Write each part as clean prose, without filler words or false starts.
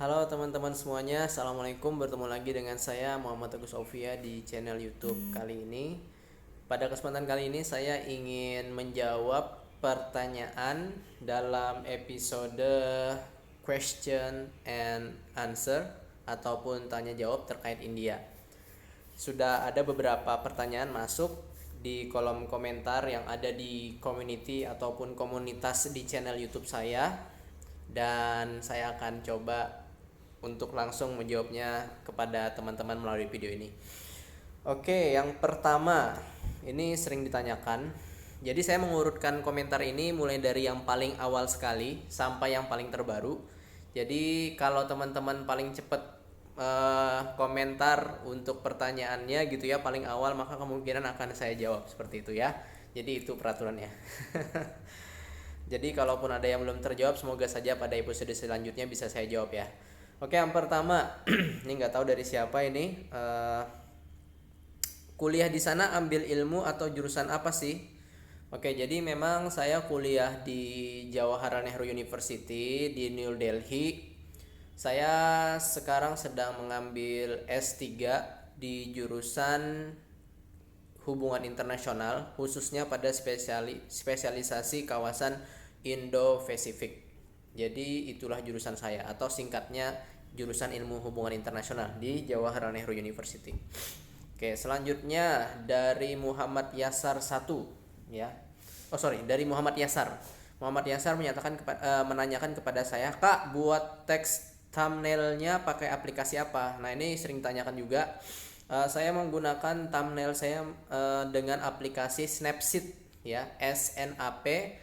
Halo teman-teman semuanya, Assalamualaikum. Bertemu lagi dengan saya Muhammad Agus Sofia di channel YouTube kali ini. Pada kesempatan kali ini saya ingin menjawab pertanyaan dalam episode question and answer ataupun tanya jawab terkait India. Sudah ada beberapa pertanyaan masuk di kolom komentar yang ada di community ataupun komunitas di channel YouTube saya, dan saya akan coba untuk langsung menjawabnya kepada teman-teman melalui video ini. Oke, yang pertama ini sering ditanyakan. Jadi saya mengurutkan komentar ini mulai dari yang paling awal sekali sampai yang paling terbaru. Jadi kalau teman-teman paling cepat komentar untuk pertanyaannya gitu ya paling awal, maka kemungkinan akan saya jawab seperti itu ya. Jadi itu peraturannya. Jadi kalaupun ada yang belum terjawab, semoga saja pada episode selanjutnya bisa saya jawab ya. Oke, yang pertama, ini nggak tahu dari siapa ini. Kuliah di sana ambil ilmu atau jurusan apa sih? Oke, jadi memang saya kuliah di Jawaharlal Nehru University di New Delhi. Saya sekarang sedang mengambil S3 di jurusan Hubungan Internasional, khususnya pada spesialisasi kawasan Indo-Pasifik. Jadi itulah jurusan saya, atau singkatnya jurusan Ilmu Hubungan Internasional di Jawaharlal Nehru University. Oke, selanjutnya dari Muhammad Yasar 1 ya. Dari Muhammad Yasar. Muhammad Yasar menanyakan kepada saya, "Kak, buat teks thumbnailnya pakai aplikasi apa?" Nah, ini sering ditanyakan juga. Saya menggunakan thumbnail saya dengan aplikasi Snapseed ya, SNAPSEED,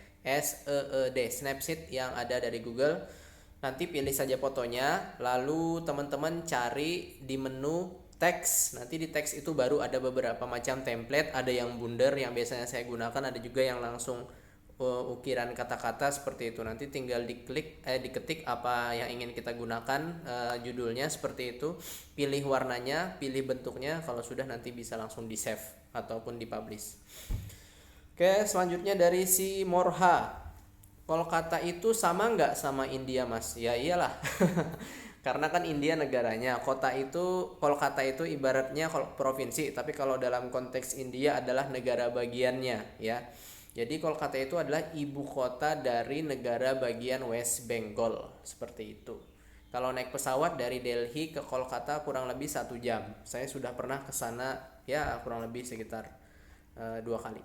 Snapseed yang ada dari Google. Nanti pilih saja fotonya, lalu teman-teman cari di menu teks. Nanti di teks itu baru ada beberapa macam template, ada yang bundar yang biasanya saya gunakan, ada juga yang langsung ukiran kata-kata seperti itu. Nanti tinggal diketik apa yang ingin kita gunakan, judulnya seperti itu, pilih warnanya, pilih bentuknya. Kalau sudah nanti bisa langsung di save ataupun di publish. Oke, selanjutnya dari si Morha, Kolkata itu sama nggak sama India mas? Ya iyalah. Karena kan India negaranya, Kolkata itu ibaratnya provinsi, tapi kalau dalam konteks India adalah negara bagiannya ya. Jadi Kolkata itu adalah ibu kota dari negara bagian West Bengal, seperti itu. Kalau naik pesawat dari Delhi ke Kolkata kurang lebih 1 jam. Saya sudah pernah ke sana ya, kurang lebih sekitar 2 kali.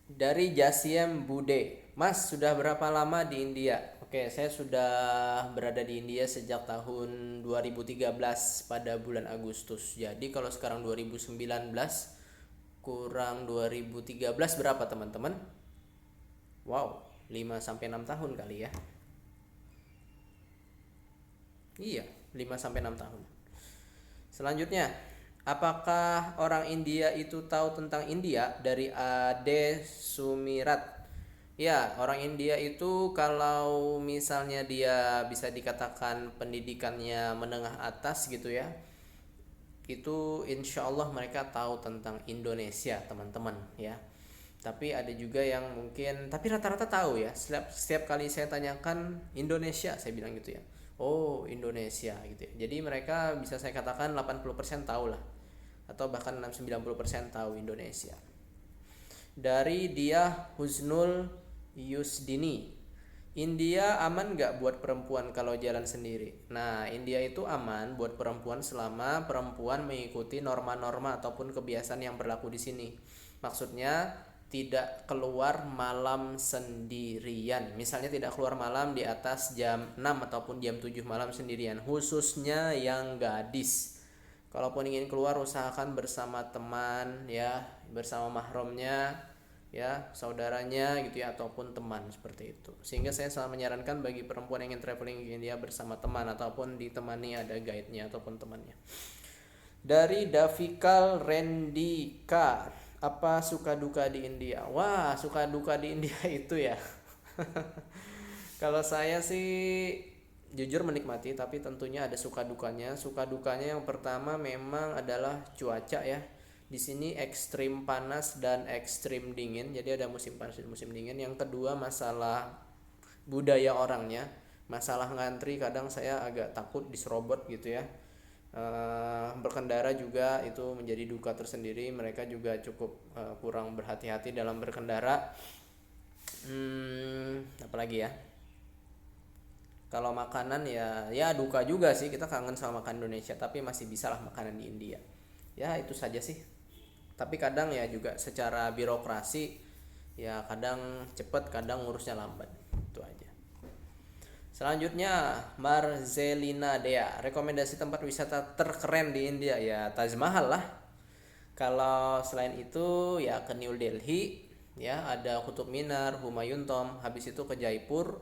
Dari Jasiem Bude, Mas sudah berapa lama di India? Oke, saya sudah berada di India sejak tahun 2013 pada bulan Agustus. Jadi kalau sekarang 2019 kurang 2013 berapa teman-teman? Wow, 5 sampai 6 tahun kali ya. Iya, 5 sampai 6 tahun. Selanjutnya, apakah orang India itu tahu tentang India? Dari Ade Sumirat. Ya, orang India itu kalau misalnya dia bisa dikatakan pendidikannya menengah atas gitu ya, itu insya Allah mereka tahu tentang Indonesia teman-teman ya. Tapi ada juga yang mungkin, tapi rata-rata tahu ya. Setiap kali saya tanyakan Indonesia, saya bilang gitu ya, oh Indonesia gitu ya. Jadi mereka bisa saya katakan 80% tahu lah, atau bahkan 90% tahu Indonesia. Dari dia Husnul Yusdini, India aman nggak buat perempuan kalau jalan sendiri? Nah, India itu aman buat perempuan selama perempuan mengikuti norma-norma ataupun kebiasaan yang berlaku di sini. Maksudnya tidak keluar malam sendirian. Misalnya tidak keluar malam di atas jam 6 ataupun jam 7 malam sendirian, khususnya yang gadis. Kalaupun ingin keluar usahakan bersama teman ya, bersama mahramnya ya, saudaranya gitu ya, ataupun teman seperti itu. Sehingga saya selalu menyarankan bagi perempuan yang ingin traveling ke India bersama teman ataupun ditemani ada guide-nya ataupun temannya. Dari Davikal Rendika, apa suka duka di India? Wah, suka duka di India itu ya. Kalau saya sih jujur menikmati, tapi tentunya ada suka dukanya. Suka dukanya yang pertama memang adalah cuaca ya. Di sini ekstrim panas dan ekstrim dingin. Jadi ada musim panas dan musim dingin. Yang kedua masalah budaya orangnya. Masalah ngantri kadang saya agak takut diserobot gitu ya. Berkendara juga itu menjadi duka tersendiri, mereka juga cukup kurang berhati-hati dalam berkendara. Apalagi ya, kalau makanan ya duka juga sih, kita kangen sama makan Indonesia tapi masih bisa lah makanan di India. Ya itu saja sih. Tapi kadang ya juga secara birokrasi ya kadang cepet kadang ngurusnya lambat. Itu aja. Selanjutnya Marzelina Dea, rekomendasi tempat wisata terkeren di India ya Taj Mahal lah. Kalau selain itu ya ke New Delhi, ya ada Kutub Minar, Humayun Tomb, habis itu ke Jaipur,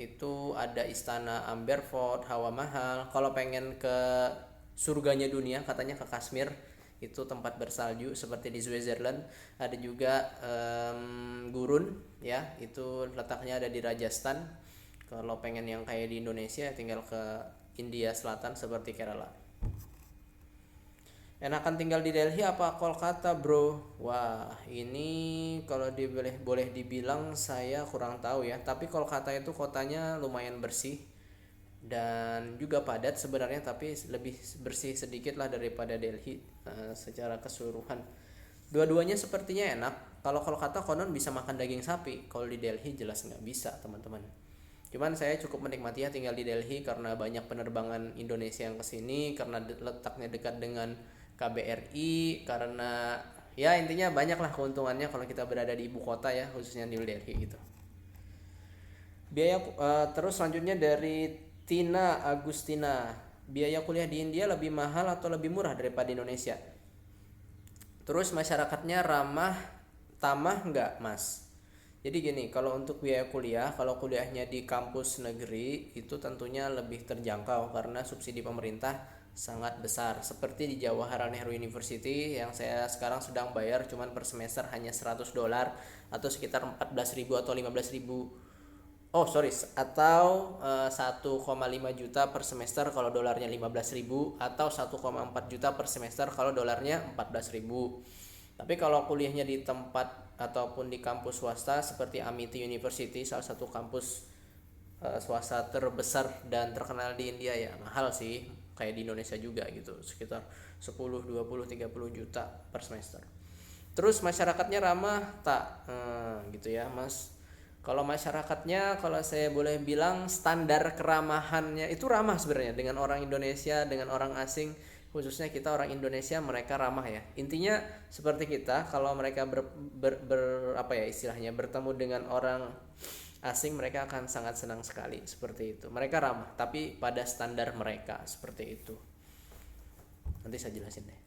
itu ada Istana Amber Fort, Hawa Mahal. Kalau pengen ke surganya dunia katanya ke Kashmir, itu tempat bersalju seperti di Switzerland. Ada juga Gurun, ya itu letaknya ada di Rajasthan. Kalau pengen yang kayak di Indonesia tinggal ke India Selatan seperti Kerala. Enakan tinggal di Delhi apa Kolkata bro? Wah ini kalau boleh dibilang saya kurang tahu ya. Tapi Kolkata itu kotanya lumayan bersih dan juga padat sebenarnya, tapi lebih bersih sedikit lah daripada Delhi secara keseluruhan. Dua-duanya sepertinya enak. Kalau Kolkata konon bisa makan daging sapi, kalau di Delhi jelas nggak bisa teman-teman. Cuman saya cukup menikmati ya tinggal di Delhi karena banyak penerbangan Indonesia yang kesini, karena letaknya dekat dengan KBRI, karena ya intinya banyak lah keuntungannya kalau kita berada di ibu kota ya, khususnya New Delhi gitu. Terus selanjutnya dari Tina Agustina, biaya kuliah di India lebih mahal atau lebih murah daripada di Indonesia? Terus masyarakatnya ramah tamah nggak mas? Jadi gini, kalau untuk biaya kuliah, kalau kuliahnya di kampus negeri itu tentunya lebih terjangkau karena subsidi pemerintah sangat besar. Seperti di Jawaharlal Nehru University yang saya sekarang sedang bayar cuman per semester hanya $100 atau sekitar 14.000 atau 15.000. Oh sorry, atau 1,5 juta per semester kalau dolarnya 15.000, atau 1,4 juta per semester kalau dolarnya 14.000. Tapi kalau kuliahnya di tempat ataupun di kampus swasta seperti Amity University, salah satu kampus swasta terbesar dan terkenal di India, ya mahal sih, kayak di Indonesia juga gitu, sekitar 10, 20, 30 juta per semester. Terus masyarakatnya ramah tak? Gitu ya mas. Kalau masyarakatnya, kalau saya boleh bilang standar keramahannya itu ramah sebenarnya dengan orang Indonesia, dengan orang asing. Khususnya kita orang Indonesia, mereka ramah ya. Intinya seperti kita, kalau mereka apa ya istilahnya, bertemu dengan orang asing, mereka akan sangat senang sekali seperti itu. Mereka ramah, tapi pada standar mereka seperti itu. Nanti saya jelasin deh.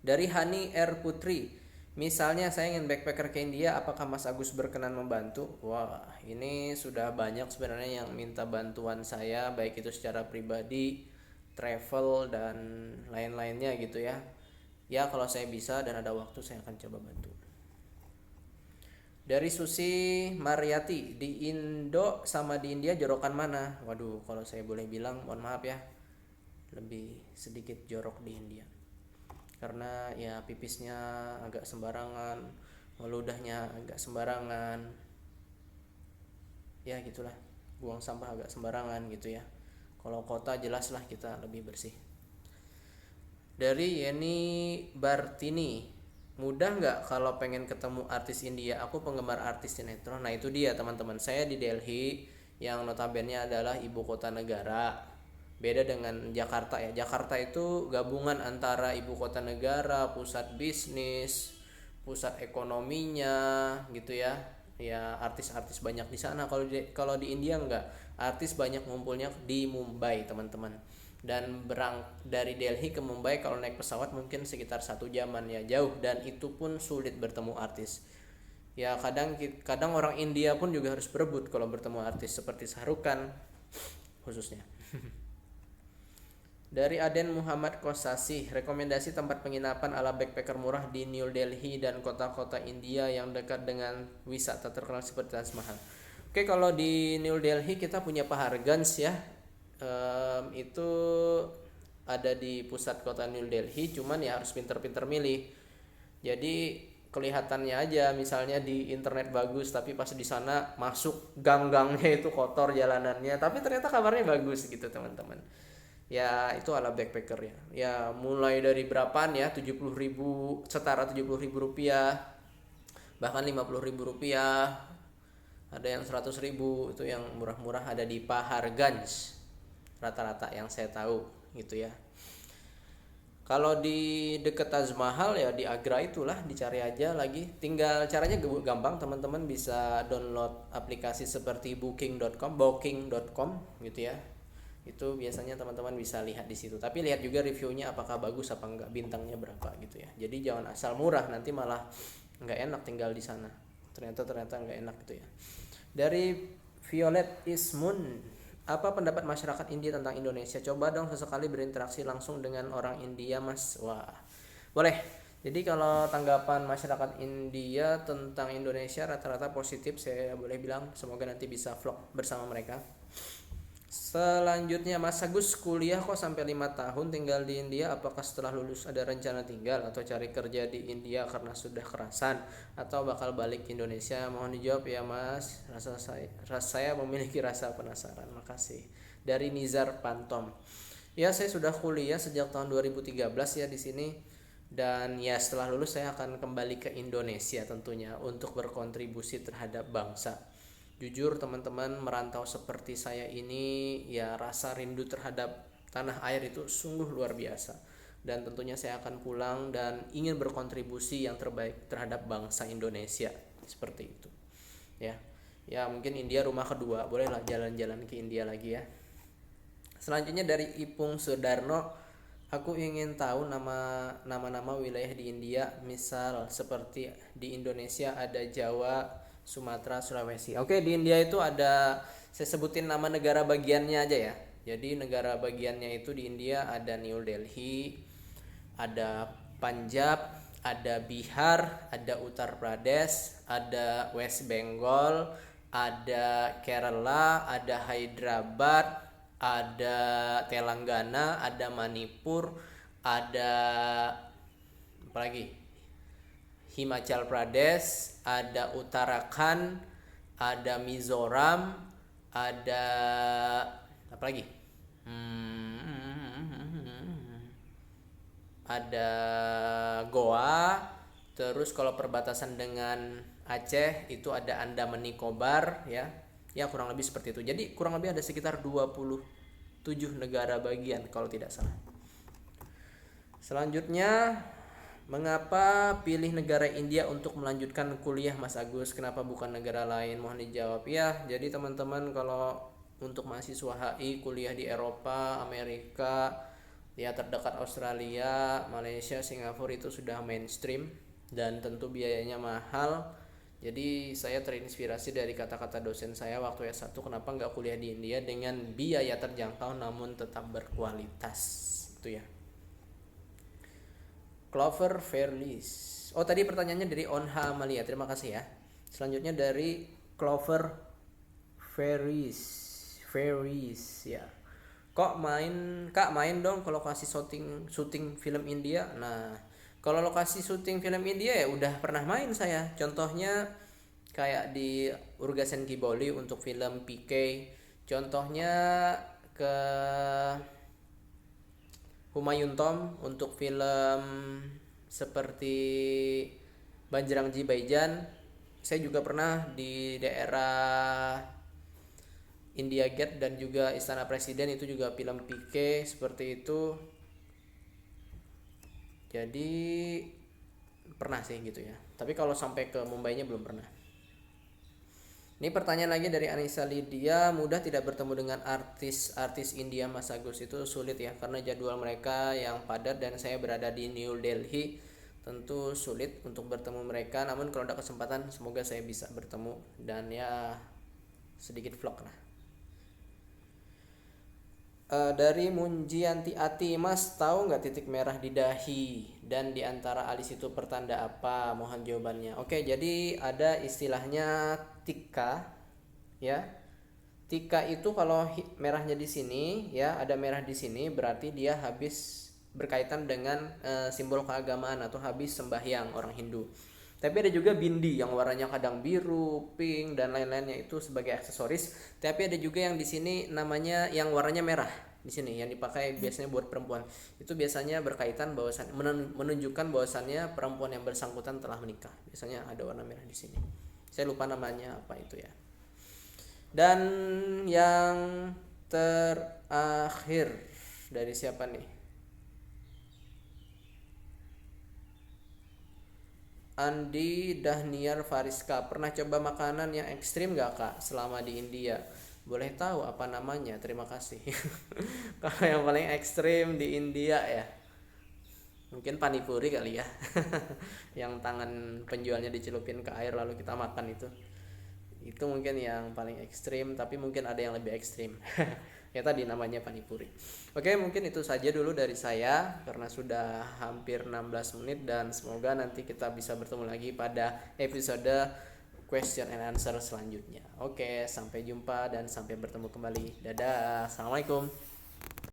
Dari Hani R Putri, misalnya saya ingin backpacker ke India, apakah Mas Agus berkenan membantu? Wah, ini sudah banyak sebenarnya yang minta bantuan saya, baik itu secara pribadi, travel dan lain-lainnya gitu ya. Ya kalau saya bisa dan ada waktu saya akan coba bantu. Dari Susi Mariati, di Indo sama di India jorokan mana? Waduh, kalau saya boleh bilang, mohon maaf ya, lebih sedikit jorok di India. Karena ya pipisnya agak sembarangan, meludahnya agak sembarangan, ya gitulah, buang sampah agak sembarangan gitu ya. Kalau kota jelaslah kita lebih bersih. Dari Yeni Bartini, mudah nggak kalau pengen ketemu artis India? Aku penggemar artis sinetron. Nah itu dia teman-teman, saya di Delhi yang notabene adalah ibu kota negara. Beda dengan Jakarta ya. Jakarta itu gabungan antara ibu kota negara, pusat bisnis, pusat ekonominya gitu ya. Ya artis-artis banyak di sana. Kalau di India enggak. Artis banyak ngumpulnya di Mumbai teman-teman. Dan dari Delhi ke Mumbai kalau naik pesawat mungkin sekitar 1 jaman ya, jauh, dan itu pun sulit bertemu artis. Ya kadang orang India pun juga harus berebut kalau bertemu artis seperti Shah Rukh Khan khususnya. Dari Aden Muhammad Kosasi, rekomendasi tempat penginapan ala backpacker murah di New Delhi dan kota-kota India yang dekat dengan wisata terkenal seperti Taj Mahal. Oke, kalau di New Delhi kita punya Pahargans ya. Itu ada di pusat kota New Delhi, cuman ya harus pinter-pinter milih. Jadi kelihatannya aja, misalnya di internet bagus tapi pas di sana masuk gang-gangnya itu kotor jalanannya, tapi ternyata kabarnya bagus gitu teman-teman. Ya itu ala backpacker ya. Ya mulai dari berapaan ya, 70.000, setara 70.000 rupiah, bahkan 50.000 rupiah, ada yang 100.000, itu yang murah-murah ada di Paharganj rata-rata yang saya tahu gitu ya. Kalau di deket Taj Mahal ya di Agra itulah, dicari aja lagi. Tinggal caranya gampang, teman-teman bisa download aplikasi seperti booking.com gitu ya. Itu biasanya teman-teman bisa lihat di situ. Tapi lihat juga reviewnya apakah bagus apa enggak, bintangnya berapa gitu ya. Jadi jangan asal murah, nanti malah nggak enak tinggal di sana. Ternyata nggak enak gitu ya. Dari Violet Ismun, apa pendapat masyarakat India tentang Indonesia? Coba dong sesekali berinteraksi langsung dengan orang India, Mas. Wah, boleh. Jadi kalau tanggapan masyarakat India tentang Indonesia rata-rata positif, saya boleh bilang. Semoga nanti bisa vlog bersama mereka. Selanjutnya, Mas Agus kuliah kok sampai 5 tahun tinggal di India. Apakah setelah lulus ada rencana tinggal atau cari kerja di India karena sudah kerasan, atau bakal balik ke Indonesia? Mohon dijawab ya Mas. Saya memiliki rasa penasaran. Makasih. Dari Nizar Pantom. Ya, saya sudah kuliah sejak tahun 2013 ya di sini. Dan ya setelah lulus saya akan kembali ke Indonesia tentunya untuk berkontribusi terhadap bangsa. Jujur teman-teman, merantau seperti saya ini ya rasa rindu terhadap tanah air itu sungguh luar biasa. Dan tentunya saya akan pulang dan ingin berkontribusi yang terbaik terhadap bangsa Indonesia. Seperti itu. Ya. Ya mungkin India rumah kedua, bolehlah jalan-jalan ke India lagi ya. Selanjutnya dari Ipung Sudarno, aku ingin tahu nama-nama wilayah di India, misal seperti di Indonesia ada Jawa, Sumatera, Sulawesi. Oke, di India itu ada, saya sebutin nama negara bagiannya aja ya. Jadi negara bagiannya itu di India ada New Delhi, ada Punjab, ada Bihar, ada Uttar Pradesh, ada West Bengal, ada Kerala, ada Hyderabad, ada Telangana, ada Manipur, ada apa lagi? Himachal Pradesh, ada Uttarakhand, ada Mizoram, ada apa lagi? Ada Goa. Terus kalau perbatasan dengan Aceh itu ada Andaman Nicobar ya. Ya kurang lebih seperti itu. Jadi kurang lebih ada sekitar 27 negara bagian kalau tidak salah. Selanjutnya, mengapa pilih negara India untuk melanjutkan kuliah Mas Agus? Kenapa bukan negara lain? Mohon dijawab ya. Jadi teman-teman, kalau untuk mahasiswa HI kuliah di Eropa, Amerika, ya terdekat Australia, Malaysia, Singapura itu sudah mainstream dan tentu biayanya mahal. Jadi saya terinspirasi dari kata-kata dosen saya waktu S1, kenapa nggak kuliah di India dengan biaya terjangkau namun tetap berkualitas. Itu ya. Clover Fairlies. Oh tadi pertanyaannya dari Onha Amalia. Terima kasih ya. Selanjutnya dari Clover Fairlies ya. Kak main dong ke lokasi syuting film India. Nah, kalau lokasi syuting film India ya udah pernah main saya. Contohnya kayak di Urgasen Kiboli untuk film PK. Contohnya ke Humayun Tom untuk film seperti Banjarang Jibaijan. Saya juga pernah di daerah India Gate dan juga Istana Presiden, itu juga film PK seperti itu. Jadi pernah sih gitu ya. Tapi kalau sampai ke Mumbai-nya belum pernah. Ini pertanyaan lagi dari Anissa Lydia, mudah tidak bertemu dengan artis-artis India Mas Agus? Itu sulit ya, karena jadwal mereka yang padat dan saya berada di New Delhi, tentu sulit untuk bertemu mereka. Namun kalau ada kesempatan semoga saya bisa bertemu dan ya sedikit vlog lah. Dari Munjianti Ati, Mas tahu nggak titik merah di dahi dan di antara alis itu pertanda apa? Mohon jawabannya. Oke, jadi ada istilahnya tika ya. Tika itu kalau merahnya di sini ya, ada merah di sini berarti dia habis berkaitan dengan simbol keagamaan atau habis sembahyang orang Hindu. Tapi ada juga bindi yang warnanya kadang biru, pink dan lain-lainnya, itu sebagai aksesoris. Tapi ada juga yang di sini namanya yang warnanya merah di sini yang dipakai biasanya buat perempuan. Itu biasanya berkaitan bahwasan menunjukkan bahwasannya perempuan yang bersangkutan telah menikah. Biasanya ada warna merah di sini. Saya lupa namanya apa itu ya. Dan yang terakhir dari siapa nih? Andi Dahniar Fariska, pernah coba makanan yang ekstrim gak kak selama di India? Boleh tahu apa namanya? Terima kasih. Kalau yang paling ekstrim di India ya, mungkin panipuri kali ya. Yang tangan penjualnya dicelupin ke air lalu kita makan itu mungkin yang paling ekstrim, tapi mungkin ada yang lebih ekstrim. Ya tadi namanya panipuri. Oke, mungkin itu saja dulu dari saya karena sudah hampir 16 menit, dan semoga nanti kita bisa bertemu lagi pada episode question and answer selanjutnya. Oke, sampai jumpa dan sampai bertemu kembali. Dadah. Assalamualaikum.